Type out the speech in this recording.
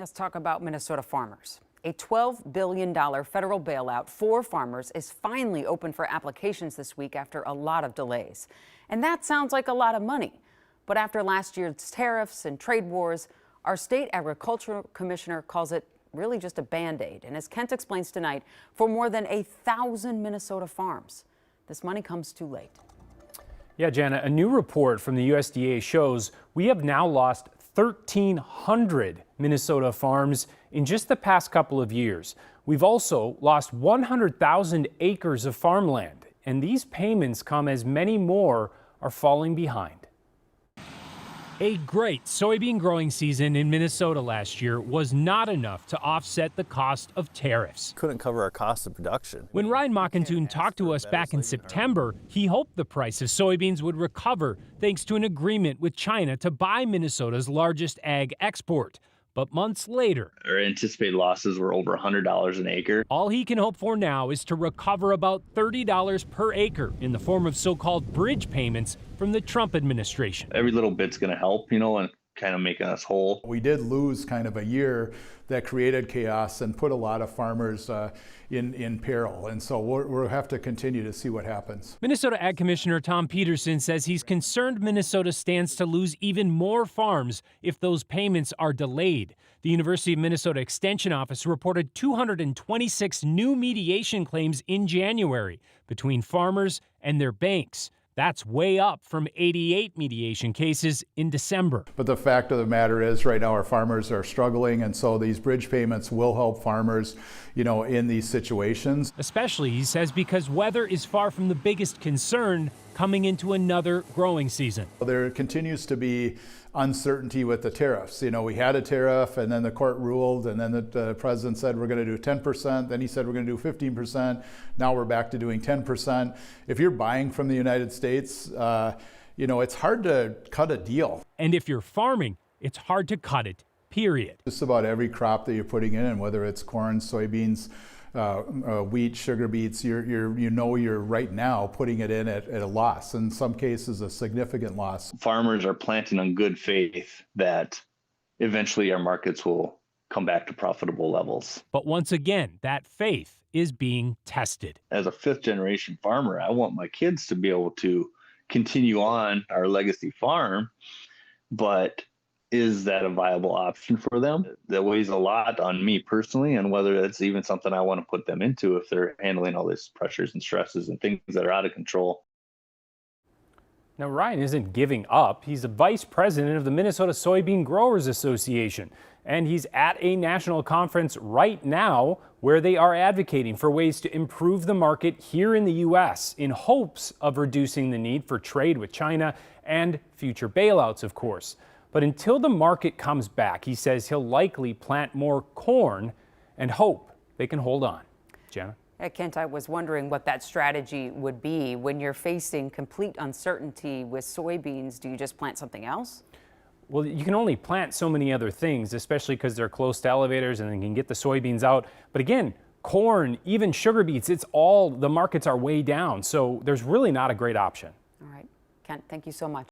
Let's talk about Minnesota farmers. A $12 billion federal bailout for farmers is finally open for applications this week after a lot of delays. And that sounds like a lot of money. But after last year's tariffs and trade wars, our state agricultural commissioner calls it really just a Band-Aid. And as Kent explains tonight, for more than 1,000 Minnesota farms, this money comes too late. Yeah, Jana, a new report from the USDA shows we have now lost 1,300 Minnesota farms in just the past couple of years. We've also lost 100,000 acres of farmland, and these payments come as many more are falling behind. A great soybean growing season in Minnesota last year was not enough to offset the cost of tariffs. Couldn't cover our cost of production. When Ryan Mockentune talked to us back in September, he hoped the price of soybeans would recover thanks to an agreement with China to buy Minnesota's largest ag export. But months later, our anticipated losses were over $100 an acre. All he can hope for now is to recover about $30 per acre in the form of so-called bridge payments from the Trump administration. Every little bit's going to help, and kind of making us whole. We did lose kind of a year that created chaos and put a lot of farmers in peril. And so we'll have to continue to see what happens. Minnesota Ag Commissioner Tom Peterson says he's concerned Minnesota stands to lose even more farms if those payments are delayed. The University of Minnesota Extension Office reported 226 new mediation claims in January between farmers and their banks. That's way up from 88 mediation cases in December. But the fact of the matter is right now our farmers are struggling, and so these bridge payments will help farmers, in these situations. Especially, he says, because weather is far from the biggest concern coming into another growing season. There continues to be uncertainty with the tariffs. We had a tariff, and then the court ruled, and then the president said we're going to do 10%. Then he said we're going to do 15%. Now we're back to doing 10%. If you're buying from the United States, it's hard to cut a deal. And if you're farming, it's hard to cut it, period. Just about every crop that you're putting in, whether it's corn, soybeans, wheat, sugar beets, you're right now putting it in at a loss, in some cases a significant loss. Farmers are planting on good faith that eventually our markets will come back to profitable levels. But once again, that faith is being tested. As a fifth generation farmer, I want my kids to be able to continue on our legacy farm, but is that a viable option for them? That weighs a lot on me personally, and whether it's even something I want to put them into if they're handling all these pressures and stresses and things that are out of control. Now, Ryan isn't giving up. He's the vice president of the Minnesota Soybean Growers Association, and he's at a national conference right now where they are advocating for ways to improve the market here in the U.S. in hopes of reducing the need for trade with China and future bailouts, of course. But until the market comes back, he says he'll likely plant more corn and hope they can hold on. Jana? Kent, I was wondering what that strategy would be when you're facing complete uncertainty with soybeans. Do you just plant something else? Well, you can only plant so many other things, especially because they're close to elevators and they can get the soybeans out. But again, corn, even sugar beets, the markets are way down. So there's really not a great option. All right. Kent, thank you so much.